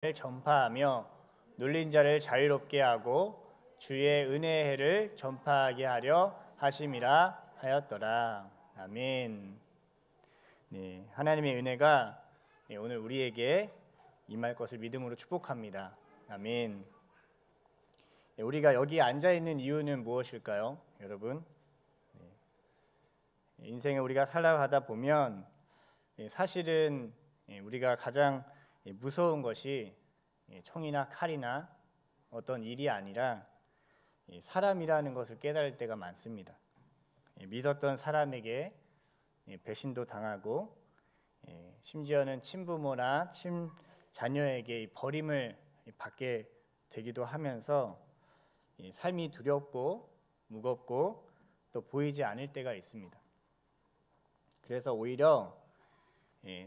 전파하며 눌린 자를 자유롭게 하고 주의 은혜의 해를 전파하게 하려 하심이라 하였더라. 아멘. 네, 하나님의 은혜가 오늘 우리에게 임할 것을 믿음으로 축복합니다. 아멘. 우리가 여기 앉아 있는 이유는 무엇일까요, 여러분? 인생에 우리가 살아가다 보면 사실은 우리가 가장 무서운 것이 총이나 칼이나 어떤 일이 아니라 사람이라는 것을 깨달을 때가 많습니다. 믿었던 사람에게 배신도 당하고 심지어는 친부모나 자녀에게 버림을 받게 되기도 하면서 삶이 두렵고 무겁고 또 보이지 않을 때가 있습니다. 그래서 오히려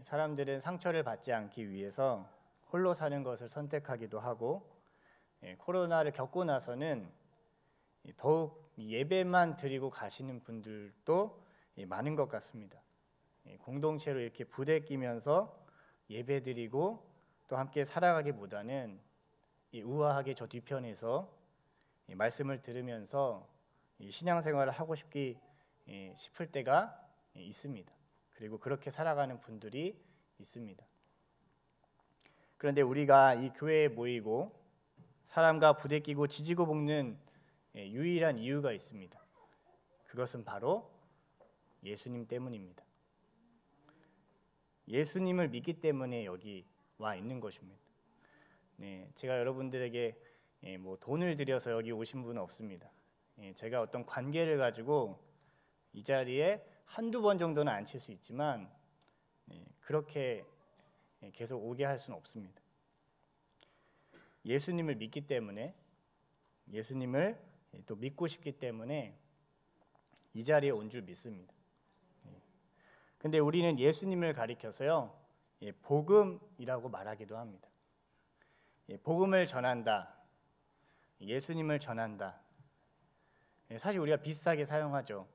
사람들은 상처를 받지 않기 위해서 홀로 사는 것을 선택하기도 하고, 코로나를 겪고 나서는 더욱 예배만 드리고 가시는 분들도 많은 것 같습니다. 공동체로 이렇게 부대끼면서 예배 드리고 또 함께 살아가기보다는 우아하게 저 뒤편에서 말씀을 들으면서 신앙생활을 하고 싶을 때가 있습니다. 그리고 그렇게 살아가는 분들이 있습니다. 그런데 우리가 이 교회에 모이고 사람과 부대끼고 지지고 볶는 유일한 이유가 있습니다. 그것은 바로 예수님 때문입니다. 예수님을 믿기 때문에 여기 와 있는 것입니다. 제가 여러분들에게 돈을 들여서 여기 오신 분은 없습니다. 제가 어떤 관계를 가지고 이 자리에 한두 번 정도는 앉힐 수 있지만 그렇게 계속 오게 할 수는 없습니다. 예수님을 믿기 때문에, 예수님을 또 믿고 싶기 때문에 이 자리에 온 줄 믿습니다. 근데 우리는 예수님을 가리켜서요, 복음이라고 말하기도 합니다. 복음을 전한다, 예수님을 전한다. 사실 우리가 비슷하게 사용하죠.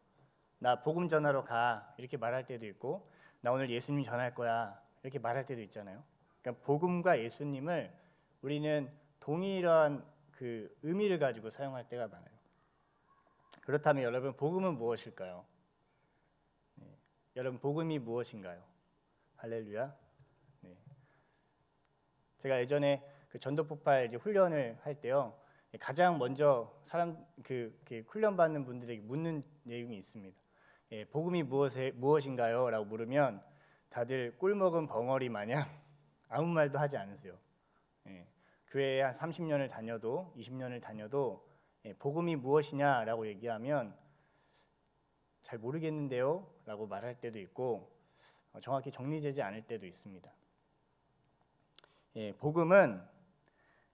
나 복음 전하러 가, 이렇게 말할 때도 있고, 나 오늘 예수님 전할 거야, 이렇게 말할 때도 있잖아요. 그러니까 복음과 예수님을 우리는 동일한 그 의미를 가지고 사용할 때가 많아요. 그렇다면 여러분, 복음은 무엇일까요? 여러분, 복음이 무엇인가요? 할렐루야. 제가 예전에 그 전도폭발 훈련을 할 때요, 가장 먼저 훈련 받는 분들에게 묻는 내용이 있습니다. 복음이 무엇인가요? 라고 물으면 다들 꿀먹은 벙어리 마냥 아무 말도 하지 않으세요. 교회에 한 30년을 다녀도 20년을 다녀도 복음이 무엇이냐라고 얘기하면 잘 모르겠는데요? 라고 말할 때도 있고, 정확히 정리되지 않을 때도 있습니다. 복음은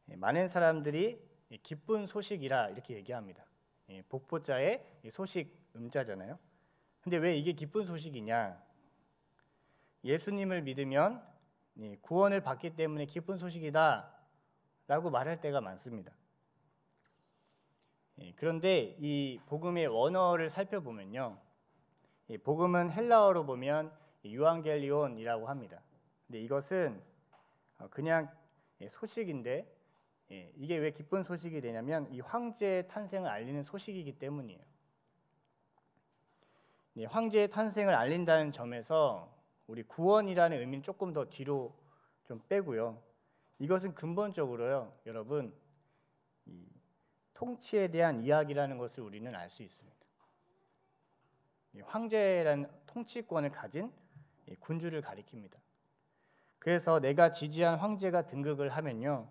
많은 사람들이 기쁜 소식이라 이렇게 얘기합니다. 복보자의 소식, 음자잖아요. 근데 왜 이게 기쁜 소식이냐? 예수님을 믿으면 구원을 받기 때문에 기쁜 소식이다 라고 말할 때가 많습니다. 그런데 이 복음의 원어를 살펴보면요, 복음은 헬라어로 보면 유앙겔리온이라고 합니다. 근데 이것은 그냥 소식인데, 이게 왜 기쁜 소식이 되냐면 이 황제의 탄생을 알리는 소식이기 때문이에요. 황제의 탄생을 알린다는 점에서 우리 구원이라는 의미는 조금 더 뒤로 좀 빼고요, 이것은 근본적으로요, 여러분, 이 통치에 대한 이야기라는 것을 우리는 알 수 있습니다. 황제라는 통치권을 가진 군주를 가리킵니다. 그래서 내가 지지한 황제가 등극을 하면요,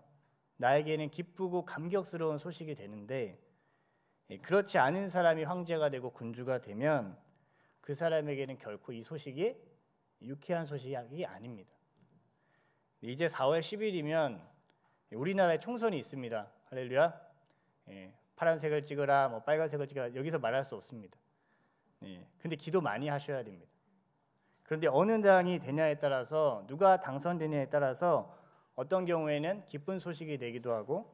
나에게는 기쁘고 감격스러운 소식이 되는데, 그렇지 않은 사람이 황제가 되고 군주가 되면 그 사람에게는 결코 이 소식이 유쾌한 소식이 아닙니다. 이제 4월 10일이면 우리나라에 총선이 있습니다. 할렐루야. 파란색을 찍어라, 뭐 빨간색을 찍어라, 여기서 말할 수 없습니다. 근데 기도 많이 하셔야 됩니다. 그런데 어느 당이 되냐에 따라서, 누가 당선되냐에 따라서 어떤 경우에는 기쁜 소식이 되기도 하고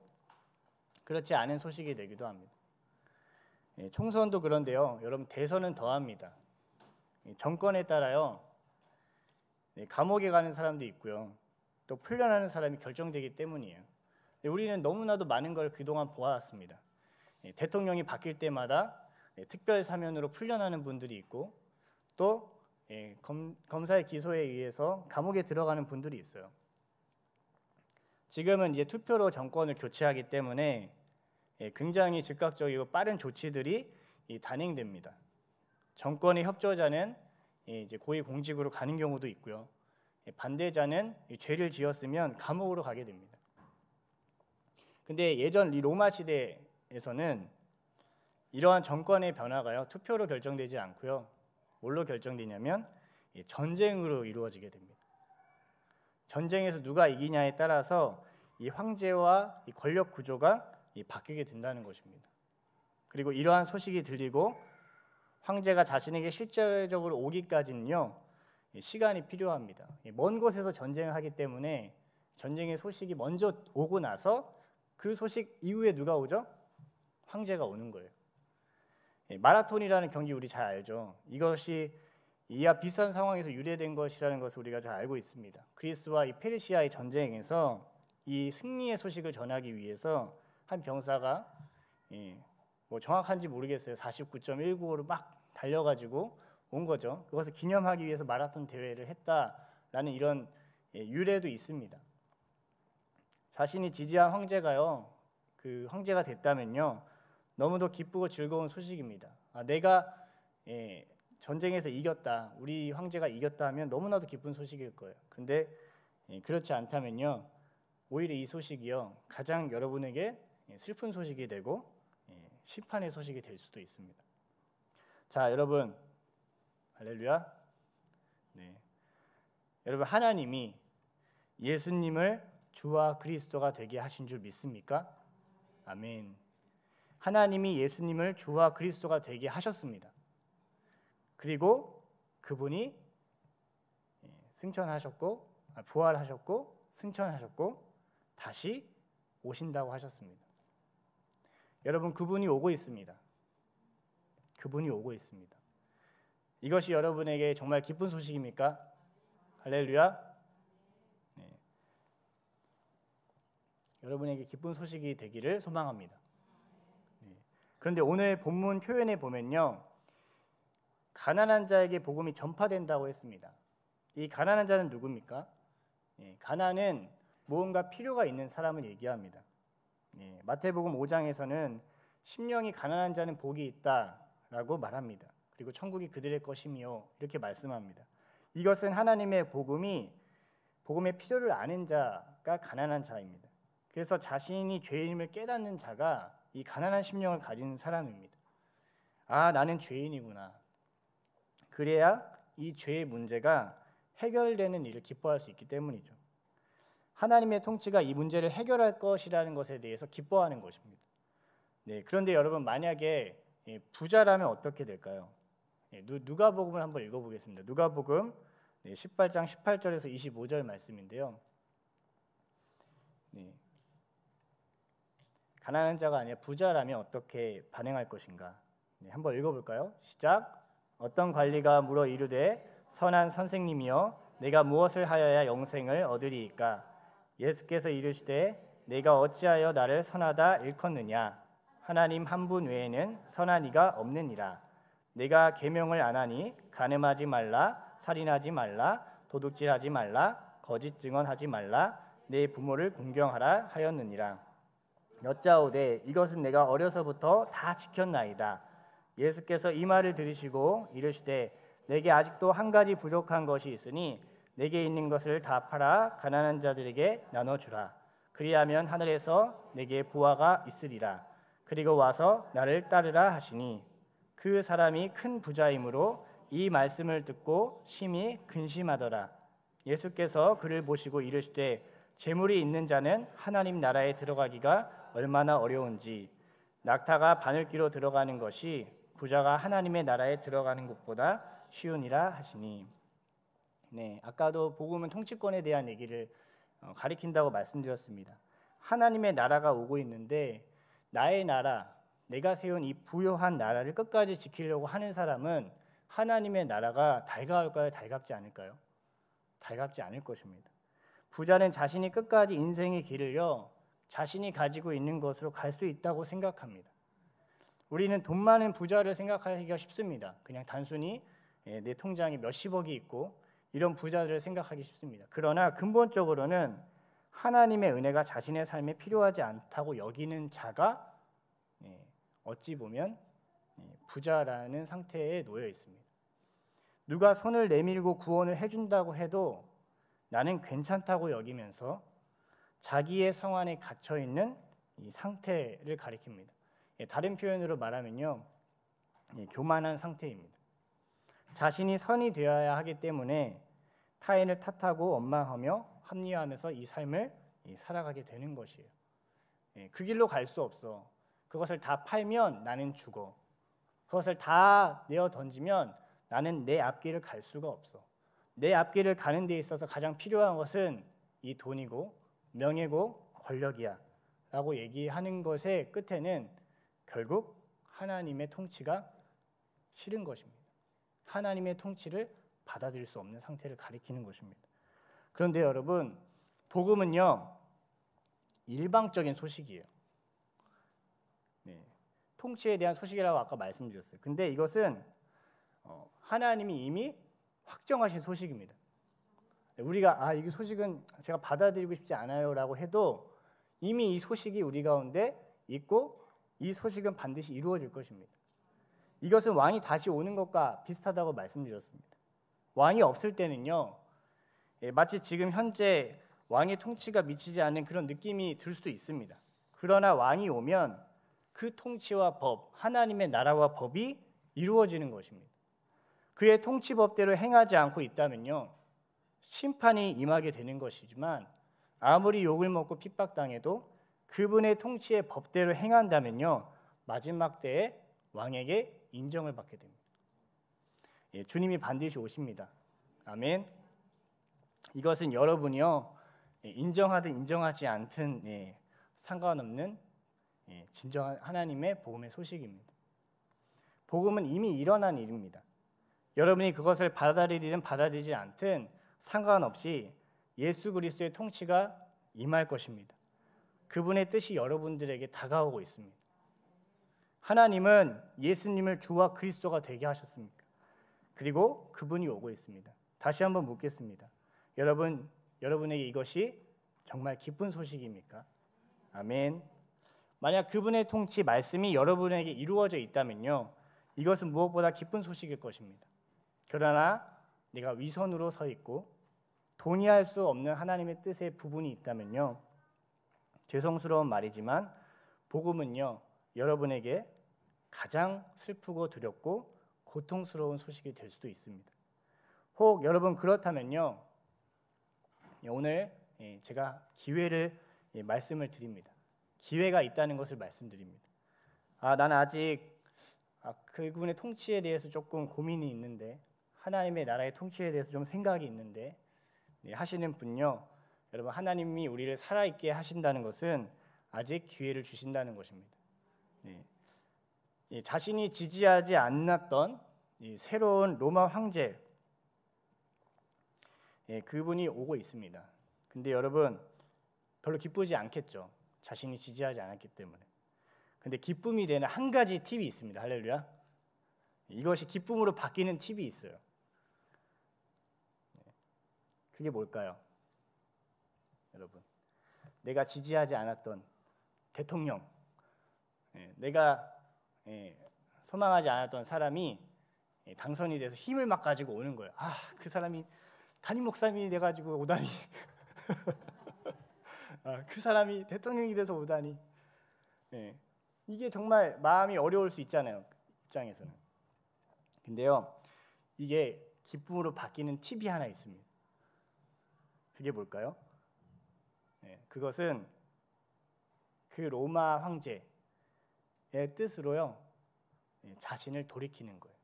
그렇지 않은 소식이 되기도 합니다. 총선도 그런데요, 여러분, 대선은 더합니다. 정권에 따라요, 감옥에 가는 사람도 있고요, 또 풀려나는 사람이 결정되기 때문이에요. 우리는 너무나도 많은 걸 그동안 보아왔습니다. 대통령이 바뀔 때마다 특별 사면으로 풀려나는 분들이 있고 또 검사의 기소에 의해서 감옥에 들어가는 분들이 있어요. 지금은 이제 투표로 정권을 교체하기 때문에 굉장히 즉각적이고 빠른 조치들이 단행됩니다. 정권의 협조자는 이제 고위공직으로 가는 경우도 있고요. 반대자는 죄를 지었으면 감옥으로 가게 됩니다. 근데 예전 이 로마 시대에서는 이러한 정권의 변화가요 투표로 결정되지 않고요. 뭘로 결정되냐면 전쟁으로 이루어지게 됩니다. 전쟁에서 누가 이기냐에 따라서 이 황제와 이 권력 구조가 바뀌게 된다는 것입니다. 그리고 이러한 소식이 들리고 황제가 자신에게 실제적으로 오기까지는요 시간이 필요합니다. 먼 곳에서 전쟁을 하기 때문에 전쟁의 소식이 먼저 오고 나서 그 소식 이후에 누가 오죠? 황제가 오는 거예요. 마라톤이라는 경기 우리 잘 알죠. 이것이 이와 비슷한 상황에서 유래된 것이라는 것을 우리가 잘 알고 있습니다. 그리스와 이 페르시아의 전쟁에서 이 승리의 소식을 전하기 위해서 한 병사가 뭐 정확한지 모르겠어요. 49.195를 막 달려가지고 온 거죠. 그것을 기념하기 위해서 마라톤 대회를 했다라는 이런 유래도 있습니다. 자신이 지지한 황제가요, 그 황제가 됐다면요, 너무도 기쁘고 즐거운 소식입니다. 내가 전쟁에서 이겼다, 우리 황제가 이겼다 하면 너무나도 기쁜 소식일 거예요. 그런데 그렇지 않다면요, 오히려 이 소식이요 가장 여러분에게 슬픈 소식이 되고 심판의 소식이 될 수도 있습니다. 자, 여러분, 할렐루야. 네, 여러분 하나님이 예수님을 주와 그리스도가 되게 하신 줄 믿습니까? 아멘. 하나님이 예수님을 주와 그리스도가 되게 하셨습니다. 그리고 그분이 승천하셨고 부활하셨고 승천하셨고 다시 오신다고 하셨습니다. 여러분 그분이 오고 있습니다. 그분이 오고 있습니다. 이것이 여러분에게 정말 기쁜 소식입니까? 할렐루야. 네. 여러분에게 기쁜 소식이 되기를 소망합니다. 네. 그런데 오늘 본문 표현에 보면요, 가난한 자에게 복음이 전파된다고 했습니다. 이 가난한 자는 누굽니까? 가난은 무언가 필요가 있는 사람을 얘기합니다. 마태복음 5장에서는 심령이 가난한 자는 복이 있다라고 말합니다. 그리고 천국이 그들의 것이며 이렇게 말씀합니다. 이것은 하나님의 복음의 필요를 아는 자가 가난한 자입니다. 그래서 자신이 죄인임을 깨닫는 자가 이 가난한 심령을 가진 사람입니다. 나는 죄인이구나. 그래야 이 죄의 문제가 해결되는 일을 기뻐할 수 있기 때문이죠. 하나님의 통치가 이 문제를 해결할 것이라는 것에 대해서 기뻐하는 것입니다. 네, 그런데 여러분 만약에 부자라면 어떻게 될까요? 누가복음을 한번 읽어보겠습니다. 누가복음 18장 18절에서 25절 말씀인데요. 가난한 자가 아니라 부자라면 어떻게 반응할 것인가? 한번 읽어볼까요? 시작. 어떤 관리가 물어 이르되 선한 선생님이여 내가 무엇을 하여야 영생을 얻으리이까? 예수께서 이르시되 내가 어찌하여 나를 선하다 일컫느냐? 하나님 한 분 외에는 선한 이가 없느니라. 내가 계명을 안 하니 간음하지 말라, 살인하지 말라, 도둑질하지 말라, 거짓 증언하지 말라, 내 부모를 공경하라 하였느니라. 여짜오되 이것은 내가 어려서부터 다 지켰나이다. 예수께서 이 말을 들으시고 이르시되 내게 아직도 한 가지 부족한 것이 있으니 내게 있는 것을 다 팔아 가난한 자들에게 나눠주라. 그리하면 하늘에서 내게 보화가 있으리라. 그리고 와서 나를 따르라 하시니 그 사람이 큰 부자이므로 이 말씀을 듣고 심히 근심하더라. 예수께서 그를 보시고 이르시되 재물이 있는 자는 하나님 나라에 들어가기가 얼마나 어려운지 낙타가 바늘귀로 들어가는 것이 부자가 하나님의 나라에 들어가는 것보다 쉬우니라 하시니. 네, 아까도 복음은 통치권에 대한 얘기를 가리킨다고 말씀드렸습니다. 하나님의 나라가 오고 있는데 나의 나라, 내가 세운 이 부요한 나라를 끝까지 지키려고 하는 사람은 하나님의 나라가 달가울까요? 달갑지 않을까요? 달갑지 않을 것입니다. 부자는 자신이 끝까지 인생의 길을요 자신이 가지고 있는 것으로 갈 수 있다고 생각합니다. 우리는 돈 많은 부자를 생각하기가 쉽습니다. 그냥 단순히 내 통장에 몇십억이 있고 이런 부자들을 생각하기 쉽습니다. 그러나 근본적으로는 하나님의 은혜가 자신의 삶에 필요하지 않다고 여기는 자가 어찌 보면 부자라는 상태에 놓여 있습니다. 누가 손을 내밀고 구원을 해준다고 해도 나는 괜찮다고 여기면서 자기의 성 안에 갇혀 있는 이 상태를 가리킵니다. 다른 표현으로 말하면요, 교만한 상태입니다. 자신이 선이 되어야 하기 때문에 타인을 탓하고 원망하며 합리화하면서 이 삶을 살아가게 되는 것이에요. 그 길로 갈 수 없어. 그것을 다 팔면 나는 죽어. 그것을 다 내어 던지면 나는 내 앞길을 갈 수가 없어. 내 앞길을 가는 데 있어서 가장 필요한 것은 이 돈이고 명예고 권력이야 라고 얘기하는 것의 끝에는 결국 하나님의 통치가 싫은 것입니다. 하나님의 통치를 받아들일 수 없는 상태를 가리키는 것입니다. 그런데 여러분, 복음은요 일방적인 소식이에요. 통치에 대한 소식이라고 아까 말씀드렸어요. 근데 이것은 하나님이 이미 확정하신 소식입니다. 우리가 이 소식은 제가 받아들이고 싶지 않아요라고 해도 이미 이 소식이 우리 가운데 있고 이 소식은 반드시 이루어질 것입니다. 이것은 왕이 다시 오는 것과 비슷하다고 말씀드렸습니다. 왕이 없을 때는요 마치 지금 현재 왕의 통치가 미치지 않는 그런 느낌이 들 수도 있습니다. 그러나 왕이 오면 그 통치와 법, 하나님의 나라와 법이 이루어지는 것입니다. 그의 통치법대로 행하지 않고 있다면요 심판이 임하게 되는 것이지만 아무리 욕을 먹고 핍박당해도 그분의 통치의 법대로 행한다면요 마지막 때에 왕에게 인정을 받게 됩니다. 주님이 반드시 오십니다. 아멘. 이것은 여러분이요 인정하든 인정하지 않든 상관없는 진정한 하나님의 복음의 소식입니다. 복음은 이미 일어난 일입니다. 여러분이 그것을 받아들이든 받아들이지 않든 상관없이 예수 그리스도의 통치가 임할 것입니다. 그분의 뜻이 여러분들에게 다가오고 있습니다. 하나님은 예수님을 주와 그리스도가 되게 하셨습니까? 그리고 그분이 오고 있습니다. 다시 한번 묻겠습니다. 여러분에게 이것이 정말 기쁜 소식입니까? 아멘. 만약 그분의 통치 말씀이 여러분에게 이루어져 있다면요 이것은 무엇보다 기쁜 소식일 것입니다. 그러나 내가 위선으로 서 있고 동의할 수 없는 하나님의 뜻의 부분이 있다면요 죄송스러운 말이지만 복음은요 여러분에게 가장 슬프고 두렵고 고통스러운 소식이 될 수도 있습니다. 혹 여러분 그렇다면요 오늘 제가 기회를 말씀을 드립니다. 기회가 있다는 것을 말씀드립니다. 나는 아직 그분의 통치에 대해서 조금 고민이 있는데 하나님의 나라의 통치에 대해서 좀 생각이 있는데 하시는 분요 여러분 하나님이 우리를 살아있게 하신다는 것은 아직 기회를 주신다는 것입니다. 자신이 지지하지 않았던 새로운 로마 황제 그분이 오고 있습니다. 근데 여러분 별로 기쁘지 않겠죠. 자신이 지지하지 않았기 때문에. 근데 기쁨이 되는 한 가지 팁이 있습니다. 할렐루야. 이것이 기쁨으로 바뀌는 팁이 있어요. 그게 뭘까요? 여러분, 내가 지지하지 않았던 대통령, 내가 소망하지 않았던 사람이 당선이 돼서 힘을 막 가지고 오는 거예요. 그 사람이 담임 목사님이 돼가지고 오다니. 그 사람이 대통령이 돼서 오다니. 이게 정말 마음이 어려울 수 있잖아요. 입장에서는. 근데요, 이게 기쁨으로 바뀌는 팁이 하나 있습니다. 그게 뭘까요? 그것은 그 로마 황제의 뜻으로요 자신을 돌이키는 거예요.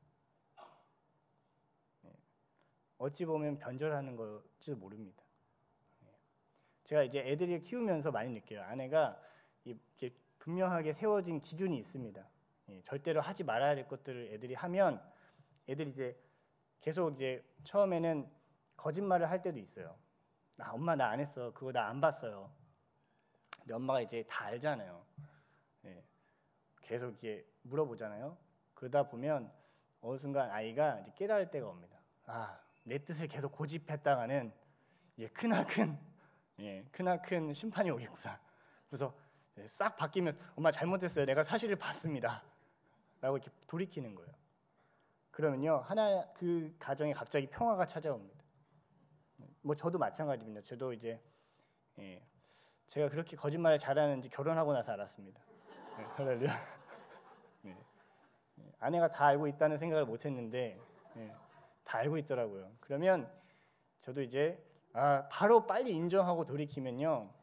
어찌 보면 변절하는 걸지도 모릅니다. 제가 이제 애들을 키우면서 많이 느껴요. 아내가 이렇게 분명하게 세워진 기준이 있습니다. 절대로 하지 말아야 될 것들을 애들이 하면 애들이 이제 계속 이제 처음에는 거짓말을 할 때도 있어요. 엄마 나 안 했어. 그거 나 안 봤어요. 근데 엄마가 이제 다 알잖아요. 예. 계속 이렇게 물어보잖아요. 그러다 보면 어느 순간 아이가 이제 깨달을 때가 옵니다. 내 뜻을 계속 고집했다가는 크나큰 심판이 오겠구나. 그래서 싹 바뀌면 엄마 잘못했어요. 내가 사실을 봤습니다. 라고 이렇게 돌이키는 거예요. 그러면요 그 가정에 갑자기 평화가 찾아옵니다. 뭐 저도 마찬가지입니다. 저도 이제 제가 그렇게 거짓말을 잘하는지 결혼하고 나서 알았습니다. 할렐루야. 아내가 다 알고 있다는 생각을 못했는데 다 알고 있더라고요. 그러면 저도 이제 바로 빨리 인정하고 돌이키면요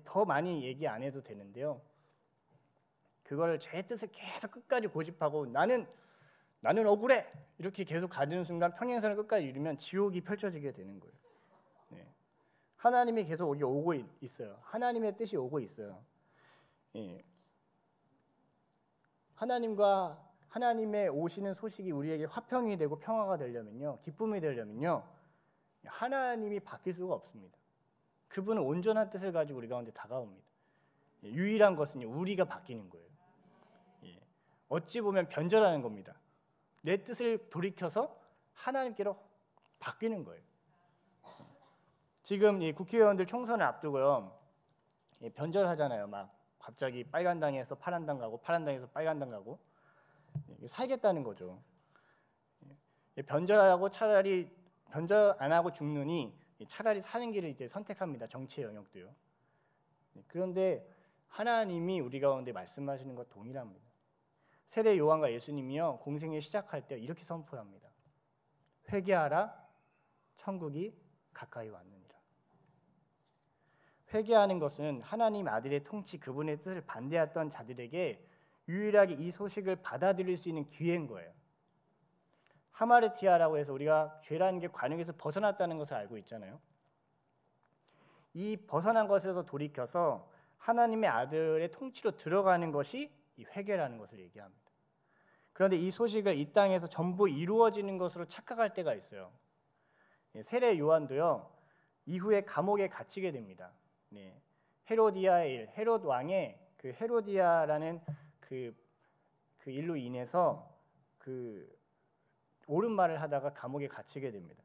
더 많이 얘기 안 해도 되는데요. 그걸 제 뜻을 계속 끝까지 고집하고 나는 억울해 이렇게 계속 가지는 순간 평행선을 끝까지 이루면 지옥이 펼쳐지게 되는 거예요. 하나님이 계속 여기 오고 있어요. 하나님의 뜻이 오고 있어요. 하나님의 오시는 소식이 우리에게 화평이 되고 평화가 되려면요, 기쁨이 되려면요, 하나님이 바뀔 수가 없습니다. 그분은 온전한 뜻을 가지고 우리 가운데 다가옵니다. 유일한 것은요, 우리가 바뀌는 거예요. 어찌 보면 변절하는 겁니다. 내 뜻을 돌이켜서 하나님께로 바뀌는 거예요. 지금 이 국회의원들 총선을 앞두고요, 변절하잖아요. 막 갑자기 빨간 당에서 파란 당 가고 파란 당에서 빨간 당 가고 살겠다는 거죠. 변절하고 차라리 변절 안 하고 죽느니 차라리 사는 길을 이제 선택합니다. 정치의 영역도요. 그런데 하나님이 우리 가운데 말씀하시는 것 동일합니다. 세례 요한과 예수님이요 공생을 시작할 때 이렇게 선포합니다. 회개하라, 천국이 가까이 왔느니라. 회개하는 것은 하나님 아들의 통치, 그분의 뜻을 반대했던 자들에게 유일하게 이 소식을 받아들일 수 있는 기회인 거예요. 하마르티아라고 해서 우리가 죄라는 게 관역에서 벗어났다는 것을 알고 있잖아요. 이 벗어난 것에서 돌이켜서 하나님의 아들의 통치로 들어가는 것이 이 회개라는 것을 얘기합니다. 그런데 이 소식을 이 땅에서 전부 이루어지는 것으로 착각할 때가 있어요. 세례 요한도요 이후에 감옥에 갇히게 됩니다. 헤로디아의 일, 헤롯 왕의 그 헤로디아라는 그 일로 인해서 그 옳은 말을 하다가 감옥에 갇히게 됩니다.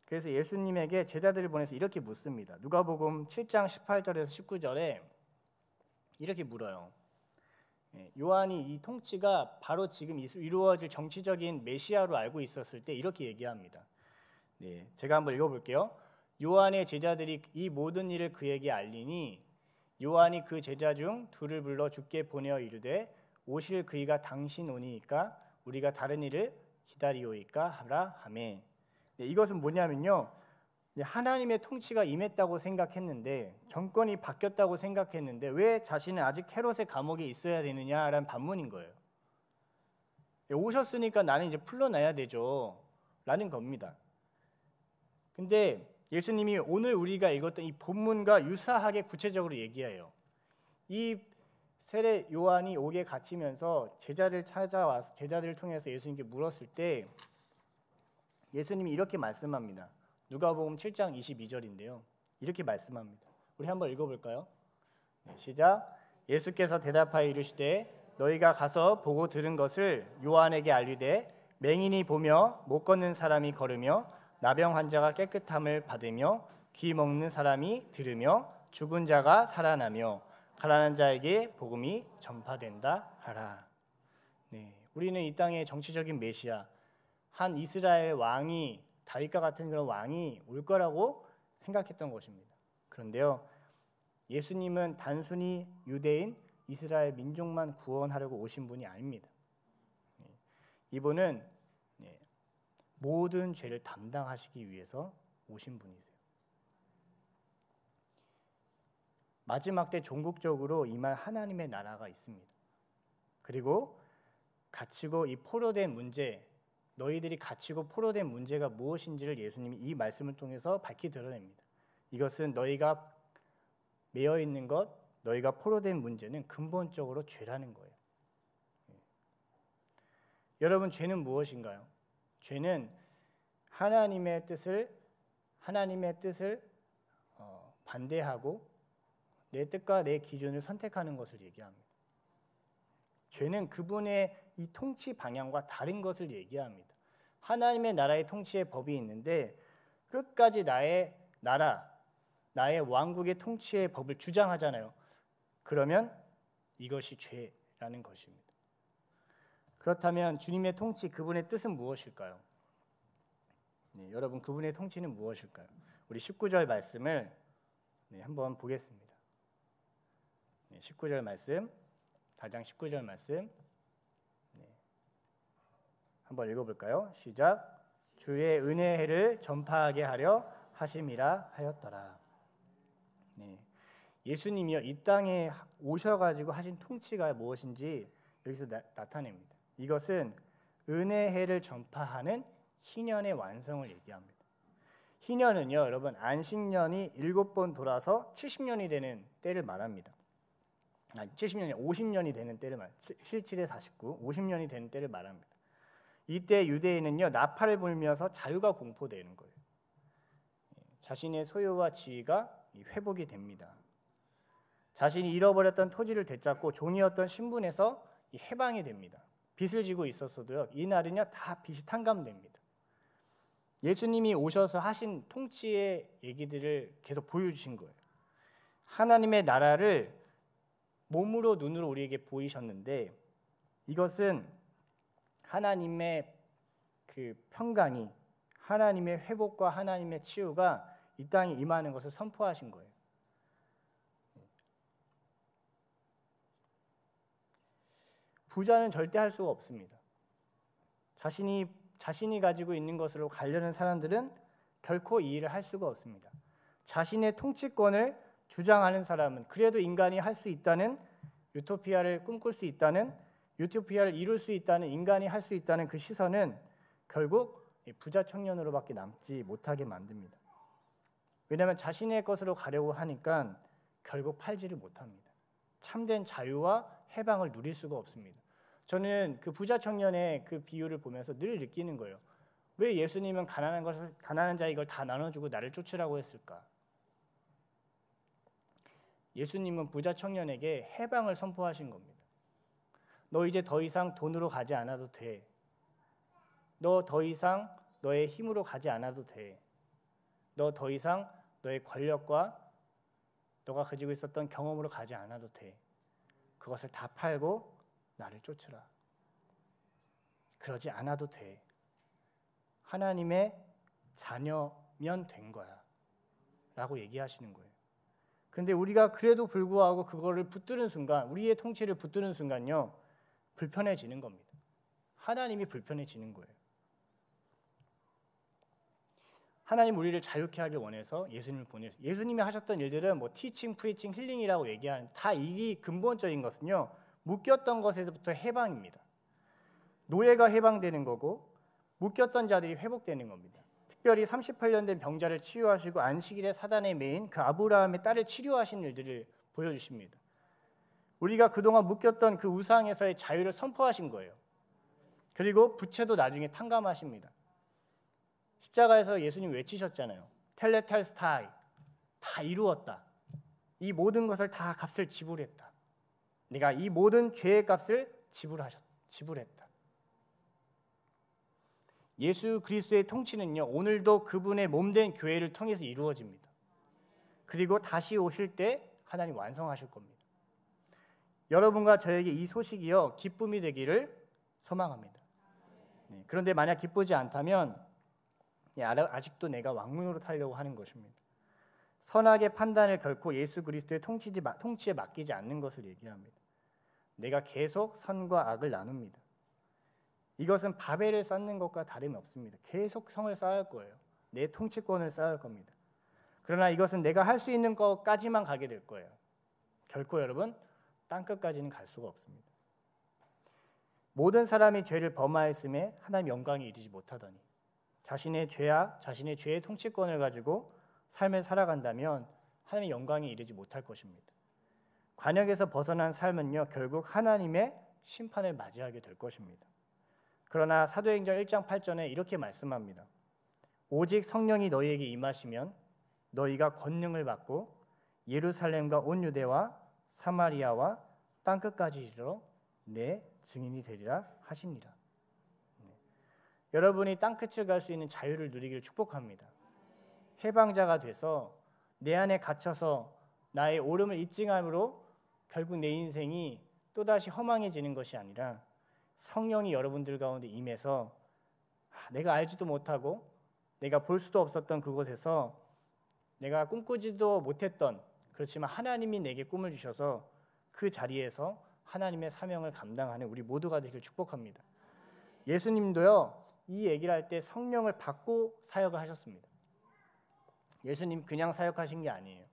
그래서 예수님에게 제자들을 보내서 이렇게 묻습니다. 누가복음 7장 18절에서 19절에 이렇게 물어요. 요한이 이 통치가 바로 지금 이루어질 정치적인 메시아로 알고 있었을 때 이렇게 얘기합니다. 제가 한번 읽어볼게요. 요한의 제자들이 이 모든 일을 그에게 알리니 요한이 그 제자 중 둘을 불러 주께 보내어 이르되 오실 그이가 당신 오니이까 우리가 다른 일을 기다리오이까 하라 하매. 이것은 뭐냐면요, 하나님의 통치가 임했다고 생각했는데, 정권이 바뀌었다고 생각했는데 왜 자신은 아직 헤롯의 감옥에 있어야 되느냐라는 반문인 거예요. 오셨으니까 나는 이제 풀려나야 되죠 라는 겁니다. 근데 예수님이 오늘 우리가 읽었던 이 본문과 유사하게 구체적으로 얘기해요. 이 세례 요한이 옥에 갇히면서 제자들을 통해서 예수님께 물었을 때 예수님이 이렇게 말씀합니다. 누가복음 7장 22절인데요. 이렇게 말씀합니다. 우리 한번 읽어볼까요? 시작. 예수께서 대답하여 이르시되 너희가 가서 보고 들은 것을 요한에게 알리되 맹인이 보며 못 걷는 사람이 걸으며 나병 환자가 깨끗함을 받으며 귀 먹는 사람이 들으며 죽은 자가 살아나며 가난한 자에게 복음이 전파된다 하라. 우리는 이 땅의 정치적인 메시아, 한 이스라엘 왕이, 다윗과 같은 그런 왕이 올 거라고 생각했던 것입니다. 그런데요, 예수님은 단순히 유대인 이스라엘 민족만 구원하려고 오신 분이 아닙니다. 이분은 모든 죄를 담당하시기 위해서 오신 분이세요. 마지막 때 종국적으로 임할 하나님의 나라가 있습니다. 그리고 갇히고 이 포로된 문제, 너희들이 갇히고 포로된 문제가 무엇인지를 예수님이 이 말씀을 통해서 밝히 드러냅니다. 이것은 너희가 매여 있는 것, 너희가 포로된 문제는 근본적으로 죄라는 거예요. 여러분, 죄는 무엇인가요? 죄는 하나님의 뜻을 반대하고 내 뜻과 내 기준을 선택하는 것을 얘기합니다. 죄는 그분의 이 통치 방향과 다른 것을 얘기합니다. 하나님의 나라의 통치의 법이 있는데 끝까지 나의 나라, 나의 왕국의 통치의 법을 주장하잖아요. 그러면 이것이 죄라는 것입니다. 그렇다면 주님의 통치, 그분의 뜻은 무엇일까요? 네, 여러분, 그분의 통치는 무엇일까요? 우리 19절 말씀을 한번 보겠습니다. 19절 말씀, 4장 19절 말씀 한번 읽어볼까요? 시작. 주의 은혜의 해를 전파하게 하려 하심이라 하였더라. 예수님이요, 이 땅에 오셔가지고 하신 통치가 무엇인지 여기서 나타냅니다. 이것은 은혜의 해를 전파하는 희년의 완성을 얘기합니다. 희년은요, 여러분, 안식년이 7번 돌아서 70년이 되는 때를 말합니다. 70년이 50년이 되는 때를 말합니다. 77에 49, 50년이 되는 때를 말합니다. 이때 유대인은요, 나팔을 불면서 자유가 공포되는 거예요. 자신의 소유와 지위가 회복이 됩니다. 자신이 잃어버렸던 토지를 되찾고 종이었던 신분에서 해방이 됩니다. 빚을 지고 있었어도요, 이날은요 다 빚이 탕감됩니다. 예수님이 오셔서 하신 통치의 얘기들을 계속 보여주신 거예요. 하나님의 나라를 몸으로 눈으로 우리에게 보이셨는데 이것은 하나님의 그 평강이, 하나님의 회복과 하나님의 치유가 이 땅에 임하는 것을 선포하신 거예요. 부자는 절대 할 수가 없습니다. 자신이 가지고 있는 것으로 가려는 사람들은 결코 이 일을 할 수가 없습니다. 자신의 통치권을 주장하는 사람은 그래도 인간이 할 수 있다는, 유토피아를 꿈꿀 수 있다는, 유토피아를 이룰 수 있다는, 인간이 할 수 있다는 그 시선은 결국 부자 청년으로밖에 남지 못하게 만듭니다. 왜냐하면 자신의 것으로 가려고 하니까 결국 팔지를 못합니다. 참된 자유와 해방을 누릴 수가 없습니다. 저는 그 부자 청년의 그 비유를 보면서 늘 느끼는 거예요. 왜 예수님은 가난한 자에 이걸 다 나눠주고 나를 쫓으라고 했을까? 예수님은 부자 청년에게 해방을 선포하신 겁니다. 너 이제 더 이상 돈으로 가지 않아도 돼. 너 더 이상 너의 힘으로 가지 않아도 돼. 너 더 이상 너의 권력과 너가 가지고 있었던 경험으로 가지 않아도 돼. 그것을 다 팔고 나를 쫓으라. 그러지 않아도 돼. 하나님의 자녀면 된 거야 라고 얘기하시는 거예요. 그런데 우리가 그래도 불구하고 그거를 붙드는 순간, 우리의 통치를 붙드는 순간요, 불편해지는 겁니다. 하나님이 불편해지는 거예요. 하나님 우리를 자유케 하기 원해서 예수님을 보내셨어요. 예수님이 하셨던 일들은 뭐 티칭, 프리칭, 힐링이라고 얘기하는, 다 이 근본적인 것은요, 묶였던 것에서부터 해방입니다. 노예가 해방되는 거고 묶였던 자들이 회복되는 겁니다. 특별히 38년 된 병자를 치유하시고 안식일에 사단에 매인 그 아브라함의 딸을 치료하신 일들을 보여주십니다. 우리가 그동안 묶였던 그 우상에서의 자유를 선포하신 거예요. 그리고 부채도 나중에 탕감하십니다. 십자가에서 예수님 외치셨잖아요. 텔레탈스타이, 다 이루었다. 이 모든 것을 다 값을 지불했다. 내가 이 모든 죄의 값을 지불했다. 예수 그리스도의 통치는요, 오늘도 그분의 몸된 교회를 통해서 이루어집니다. 그리고 다시 오실 때 하나님 완성하실 겁니다. 여러분과 저에게 이 소식이요, 기쁨이 되기를 소망합니다. 그런데 만약 기쁘지 않다면 아직도 내가 왕문으로 타려고 하는 것입니다. 선악의 판단을 결코 예수 그리스도의 통치에 맡기지 않는 것을 얘기합니다. 내가 계속 선과 악을 나눕니다. 이것은 바벨을 쌓는 것과 다름이 없습니다. 계속 성을 쌓을 거예요. 내 통치권을 쌓을 겁니다. 그러나 이것은 내가 할 수 있는 것까지만 가게 될 거예요. 결코 여러분, 땅끝까지는 갈 수가 없습니다. 모든 사람이 죄를 범하였음에 하나님 영광에 이르지 못하더니 자신의 죄의 통치권을 가지고 삶을 살아간다면 하나님의 영광에 이르지 못할 것입니다. 관역에서 벗어난 삶은요, 결국 하나님의 심판을 맞이하게 될 것입니다. 그러나 사도행전 1장 8절에 이렇게 말씀합니다. 오직 성령이 너희에게 임하시면 너희가 권능을 받고 예루살렘과 온 유대와 사마리아와 땅끝까지 이르러 내 증인이 되리라 하시니라. 여러분이 땅끝을 갈 수 있는 자유를 누리기를 축복합니다. 해방자가 돼서 내 안에 갇혀서 나의 옳음을 입증함으로 결국 내 인생이 또다시 허망해지는 것이 아니라 성령이 여러분들 가운데 임해서 내가 알지도 못하고 내가 볼 수도 없었던 그곳에서 내가 꿈꾸지도 못했던, 그렇지만 하나님이 내게 꿈을 주셔서 그 자리에서 하나님의 사명을 감당하는 우리 모두가 되기를 축복합니다. 예수님도요, 이 얘기를 할 때 성령을 받고 사역을 하셨습니다. 예수님 그냥 사역하신 게 아니에요.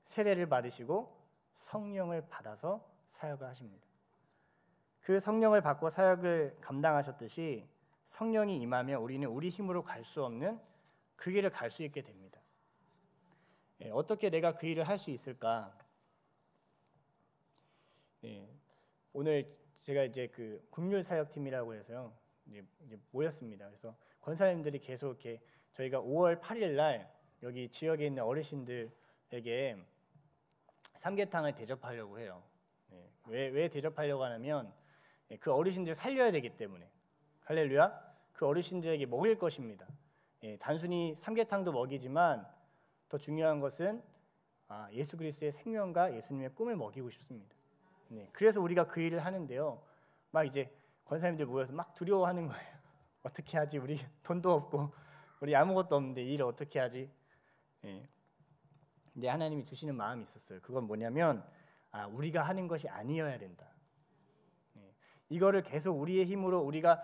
세례를 받으시고 성령을 받아서 사역을 하십니다. 그 성령을 받고 사역을 감당하셨듯이 성령이 임하면 우리는 우리 힘으로 갈 수 없는 그 길을 갈 수 있게 됩니다. 어떻게 내가 그 일을 할 수 있을까? 오늘 제가 이제 그 국률 사역팀이라고 해서요, 이제 모였습니다. 그래서 권사님들이 계속 이렇게 저희가 5월 8일 날 여기 지역에 있는 어르신들에게 삼계탕을 대접하려고 해요. 왜 대접하려고 하냐면 그 어르신들 살려야 되기 때문에. 할렐루야. 그 어르신들에게 먹일 것입니다. 단순히 삼계탕도 먹이지만 더 중요한 것은 예수 그리스도의 생명과 예수님의 꿈을 먹이고 싶습니다. 그래서 우리가 그 일을 하는데요, 막 이제 권사님들 모여서 막 두려워하는 거예요. 어떻게 하지? 우리 돈도 없고 우리 아무것도 없는데 이 일을 어떻게 하지? 근데 하나님이 주시는 마음이 있었어요. 그건 뭐냐면 우리가 하는 것이 아니어야 된다. 이거를 계속 우리의 힘으로 우리가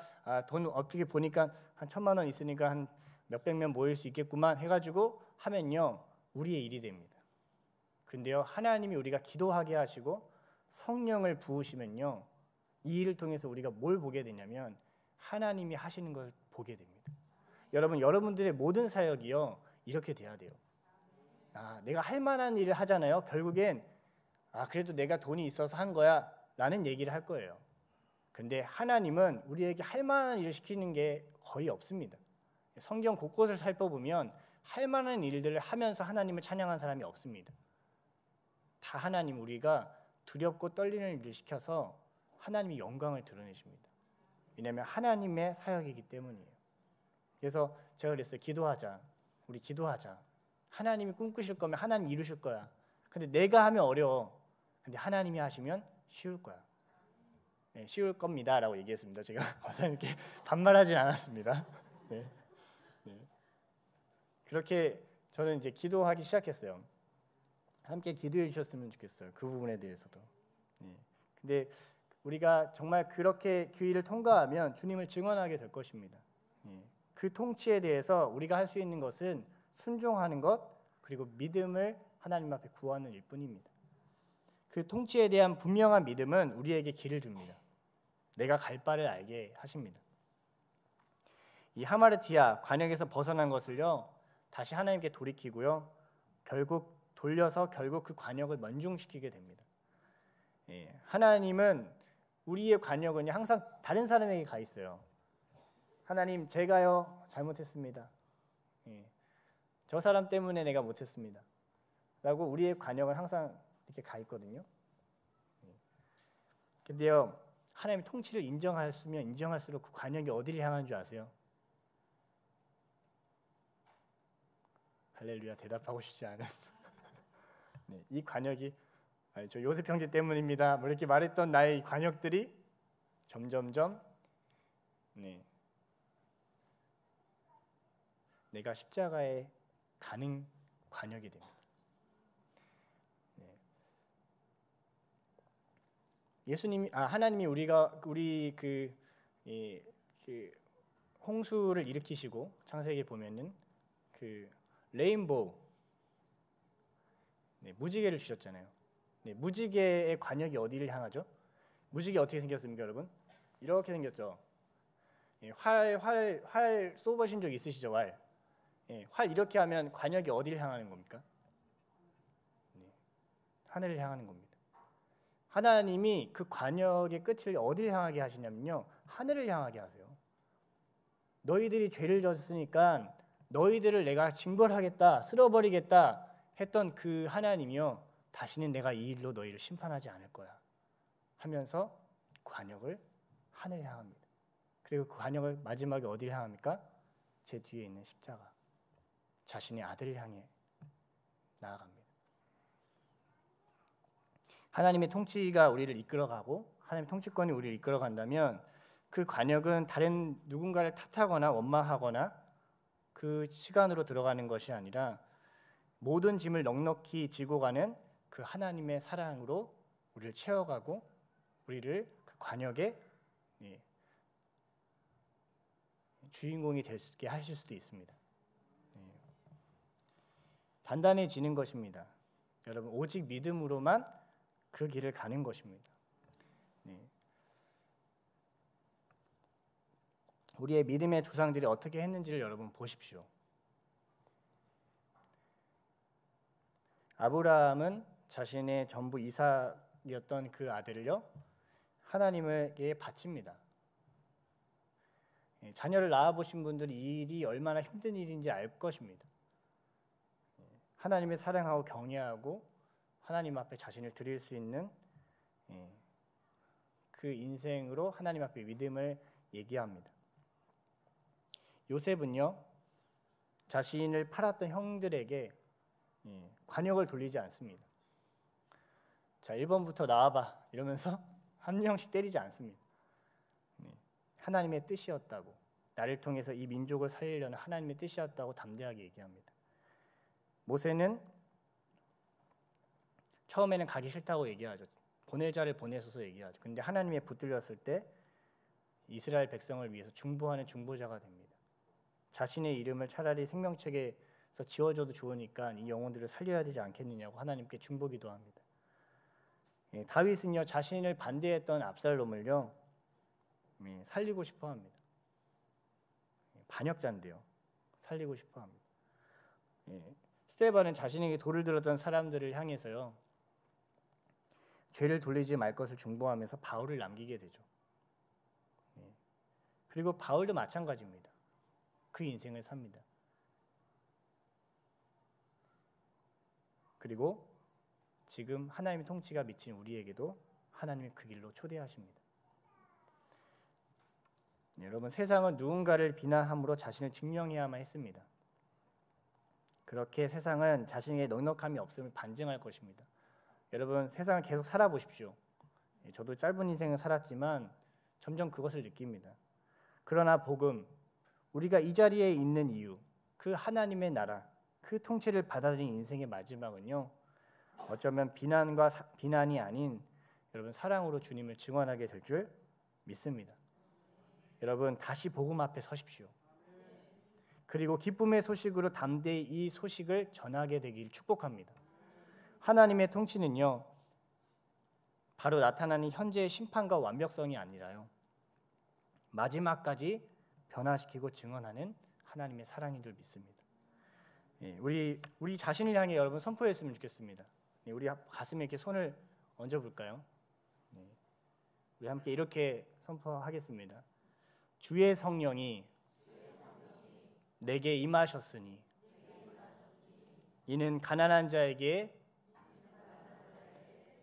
돈 어떻게 보니까 한 1,000만 원 있으니까 한 몇백 명 모일 수 있겠구만 해가지고 하면요, 우리의 일이 됩니다. 근데요, 하나님이 우리가 기도하게 하시고 성령을 부으시면요, 이 일을 통해서 우리가 뭘 보게 되냐면 하나님이 하시는 걸 보게 됩니다. 여러분들의 모든 사역이요, 이렇게 돼야 돼요. 내가 할 만한 일을 하잖아요. 결국엔 그래도 내가 돈이 있어서 한 거야 라는 얘기를 할 거예요. 근데 하나님은 우리에게 할 만한 일을 시키는 게 거의 없습니다. 성경 곳곳을 살펴보면 할 만한 일들을 하면서 하나님을 찬양한 사람이 없습니다. 다 하나님, 우리가 두렵고 떨리는 일을 시켜서 하나님이 영광을 드러내십니다. 왜냐하면 하나님의 사역이기 때문이에요. 그래서 제가 그랬어요. 기도하자. 우리 기도하자. 하나님이 꿈꾸실 거면 하나님 이루실 거야. 근데 내가 하면 어려워. 근데 하나님이 하시면 쉬울 거야. 쉬울 겁니다 라고 얘기했습니다. 제가 이렇게 반말하진 않았습니다. 그렇게 저는 이제 기도하기 시작했어요. 함께 기도해 주셨으면 좋겠어요. 그 부분에 대해서도. 근데 우리가 정말 그렇게 그 일을 통과하면 주님을 증언하게 될 것입니다. 그 통치에 대해서 우리가 할 수 있는 것은 순종하는 것, 그리고 믿음을 하나님 앞에 구하는 일뿐입니다. 그 통치에 대한 분명한 믿음은 우리에게 길을 줍니다. 내가 갈 바를 알게 하십니다. 이 하마르티아 관역에서 벗어난 것을요, 다시 하나님께 돌이키고요, 결국 그 관역을 멸종시키게 됩니다. 하나님은 우리의 관역은 항상 다른 사람에게 가 있어요. 하나님, 제가요 잘못했습니다. 저 사람 때문에 내가 못했습니다 라고 우리의 관역은 항상 이렇게 가 있거든요. 근데요, 하나님의 통치를 인정하시면 인정할수록 그 관역이 어디를 향한 줄 아세요? 할렐루야. 대답하고 싶지 않은 이 관역이 저 요셉 형제 때문입니다 뭐 이렇게 말했던 나의 이 관역들이 점점점 내가 십자가에 가는 관역이 됩니다. 하나님이 우리 그 홍수를 일으키시고 창세기에 보면은 그 레인보우 무지개를 주셨잖아요. 무지개의 관역이 어디를 향하죠? 무지개 어떻게 생겼습니까, 여러분? 이렇게 생겼죠. 활 쏘보신 적 있으시죠, 활? 활 이렇게 하면 관역이 어디를 향하는 겁니까? 하늘을 향하는 겁니다. 하나님이 그 관역의 끝을 어디를 향하게 하시냐면요, 하늘을 향하게 하세요. 너희들이 죄를 졌으니까 너희들을 내가 징벌하겠다, 쓸어버리겠다 했던 그 하나님이요, 다시는 내가 이 일로 너희를 심판하지 않을 거야 하면서 관역을 하늘에 향합니다. 그리고 그 관역을 마지막에 어디를 향합니까? 제 뒤에 있는 십자가, 자신의 아들을 향해 나아갑니다. 하나님의 통치가 우리를 이끌어가고 하나님의 통치권이 우리를 이끌어간다면 그 관역은 다른 누군가를 탓하거나 원망하거나 그 시간으로 들어가는 것이 아니라 모든 짐을 넉넉히 지고 가는 그 하나님의 사랑으로 우리를 채워가고 우리를 그 관역의 주인공이 될 수 있게 하실 수도 있습니다. 단단해지는 것입니다. 여러분, 오직 믿음으로만 그 길을 가는 것입니다. 우리의 믿음의 조상들이 어떻게 했는지를 여러분 보십시오. 아브라함은 자신의 전부 이삭이었던 그 아들을요, 하나님에게 바칩니다. 자녀를 낳아보신 분들이 이 일이 얼마나 힘든 일인지 알 것입니다. 하나님을 사랑하고 경외하고 하나님 앞에 자신을 드릴 수 있는 그 인생으로 하나님 앞에 믿음을 얘기합니다. 요셉은요, 자신을 팔았던 형들에게 관역을 돌리지 않습니다. 자, 1번부터 나와봐 이러면서 한 명씩 때리지 않습니다. 하나님의 뜻이었다고, 나를 통해서 이 민족을 살리려는 하나님의 뜻이었다고 담대하게 얘기합니다. 모세는 처음에는 가기 싫다고 얘기하죠. 보낼 자를 보내소서 얘기하죠. 근데 하나님의 붙들렸을 때 이스라엘 백성을 위해서 중보하는 중보자가 됩니다. 자신의 이름을 차라리 생명책에서 지워줘도 좋으니까 이 영혼들을 살려야 되지 않겠느냐고 하나님께 중보기도 합니다. 다윗은요, 자신을 반대했던 압살롬을요 살리고 싶어합니다. 반역자인데요, 살리고 싶어합니다. 스데반은 자신에게 돌을 들었던 사람들을 향해서요 죄를 돌리지 말 것을 중보하면서 바울을 남기게 되죠. 그리고 바울도 마찬가지입니다. 그 인생을 삽니다. 그리고 지금 하나님의 통치가 미친 우리에게도 하나님의 그 길로 초대하십니다. 여러분, 세상은 누군가를 비난함으로 자신을 증명해야만 했습니다. 그렇게 세상은 자신에게 넉넉함이 없음을 반증할 것입니다. 여러분, 세상을 계속 살아보십시오. 저도 짧은 인생을 살았지만 점점 그것을 느낍니다. 그러나 복음, 우리가 이 자리에 있는 이유, 그 하나님의 나라, 그 통치를 받아들인 인생의 마지막은요, 어쩌면 비난이 아닌 여러분 사랑으로 주님을 증언하게 될 줄 믿습니다. 여러분, 다시 복음 앞에 서십시오. 그리고 기쁨의 소식으로 담대히 이 소식을 전하게 되길 축복합니다. 하나님의 통치는요, 바로 나타나는 현재의 심판과 완벽성이 아니라요, 마지막까지 변화시키고 증언하는 하나님의 사랑인 줄 믿습니다. 우리 자신을 향해 여러분 선포했으면 좋겠습니다. 우리 가슴에 이렇게 손을 얹어볼까요? 우리 함께 이렇게 선포하겠습니다. 주의 성령이 내게 임하셨으니 이는 가난한 자에게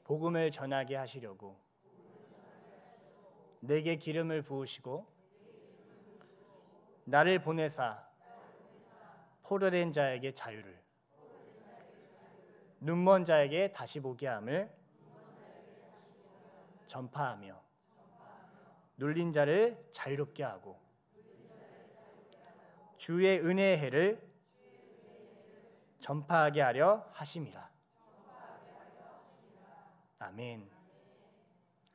복음을 전하게 하시려고 내게 기름을 부으시고 나를 보내사 포로된 자에게 자유를, 눈먼 자에게 다시 보게 함을 전파하며 눌린 자를 자유롭게 하고 주의 은혜의 해를 전파하게 하려 하심이라. 아멘.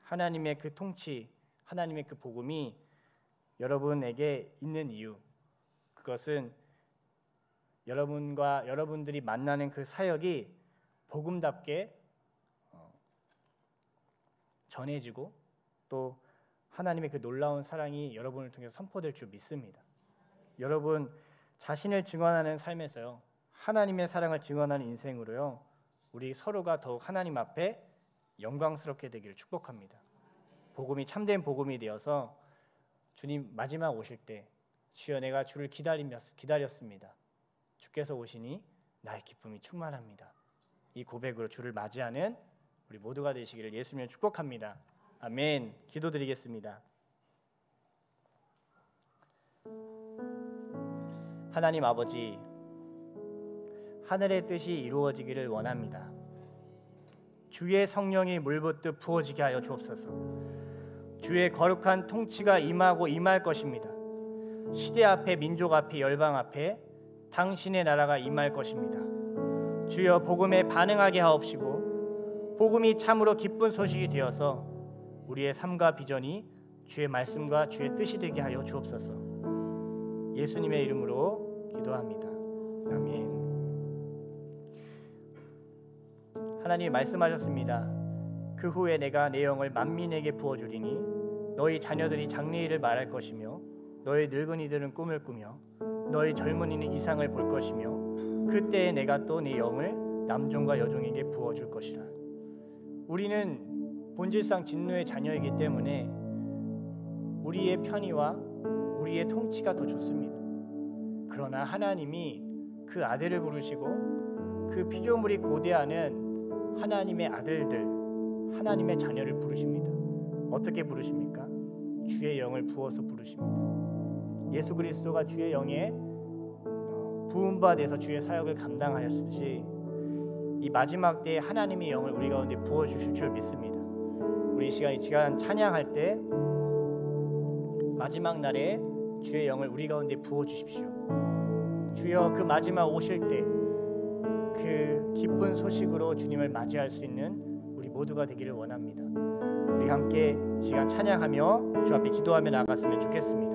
하나님의 그 통치, 하나님의 그 복음이 여러분에게 있는 이유, 그것은 여러분들이 만나는 그 사역이 복음답게 전해지고 또 하나님의 그 놀라운 사랑이 여러분을 통해서 선포될 줄 믿습니다. 여러분, 자신을 증언하는 삶에서요, 하나님의 사랑을 증언하는 인생으로요, 우리 서로가 더욱 하나님 앞에 영광스럽게 되기를 축복합니다. 복음이 참된 복음이 되어서 주님 마지막 오실 때 주여 내가 주를 기다렸습니다. 주께서 오시니 나의 기쁨이 충만합니다. 이 고백으로 주를 맞이하는 우리 모두가 되시기를 예수님을 축복합니다. 아멘. 기도드리겠습니다. 하나님 아버지, 하늘의 뜻이 이루어지기를 원합니다. 주의 성령이 물붓듯 부어지게 하여 주옵소서. 주의 거룩한 통치가 임하고 임할 것입니다. 시대 앞에, 민족 앞에, 열방 앞에 당신의 나라가 임할 것입니다. 주여, 복음에 반응하게 하옵시고 복음이 참으로 기쁜 소식이 되어서 우리의 삶과 비전이 주의 말씀과 주의 뜻이 되게 하여 주옵소서. 예수님의 이름으로 기도합니다. 아멘. 하나님이 말씀하셨습니다. 그 후에 내가 내 영을 만민에게 부어주리니 너희 자녀들이 장래일을 말할 것이며 너희 늙은이들은 꿈을 꾸며 너희 젊은이는 이상을 볼 것이며 그때에 내가 또 내 영을 남종과 여종에게 부어줄 것이라. 우리는 본질상 진노의 자녀이기 때문에 우리의 편의와 우리의 통치가 더 좋습니다. 그러나 하나님이 그 아들을 부르시고 그 피조물이 고대하는 하나님의 아들들, 하나님의 자녀를 부르십니다. 어떻게 부르십니까? 주의 영을 부어서 부르십니다. 예수 그리스도가 주의 영에 부음바 돼서 주의 사역을 감당하였듯이 이 마지막 때에 하나님의 영을 우리 가운데 부어주실 줄 믿습니다. 우리 이 시간 찬양할 때 마지막 날에 주의 영을 우리 가운데 부어주십시오. 주여, 그 마지막 오실 때 그 기쁜 소식으로 주님을 맞이할 수 있는 우리 모두가 되기를 원합니다. 우리 함께 시간 찬양하며 주 앞에 기도하며 나아갔으면 좋겠습니다.